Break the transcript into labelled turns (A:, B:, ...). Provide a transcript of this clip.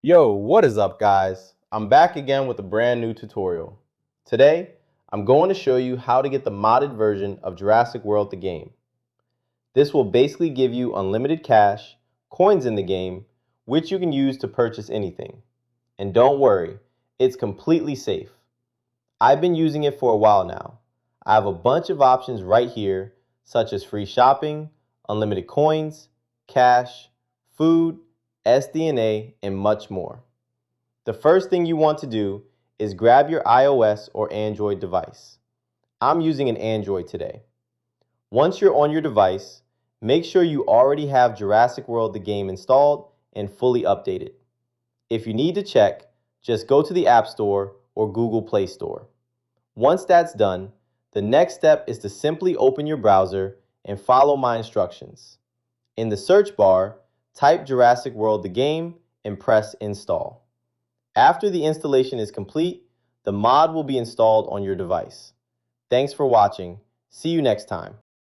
A: Yo, what is up guys? I'm back again with a brand new tutorial. Today, I'm going to show you how to get the modded version of Jurassic World the game. This will basically give you unlimited cash, coins in the game, which you can use to purchase anything. And don't worry, it's completely safe. I've been using it for a while now. I have a bunch of options right here, such as free shopping, unlimited coins, cash, food, SDNA, and much more. The first thing you want to do is grab your iOS or Android device. I'm using an Android today. Once you're on your device, make sure you already have Jurassic World the game installed and fully updated. If you need to check, just go to the App Store or Google Play Store. Once that's done, the next step is to simply open your browser and follow my instructions. In the search bar, type Jurassic World the game and press install. After the installation is complete, the mod will be installed on your device. Thanks for watching. See you next time.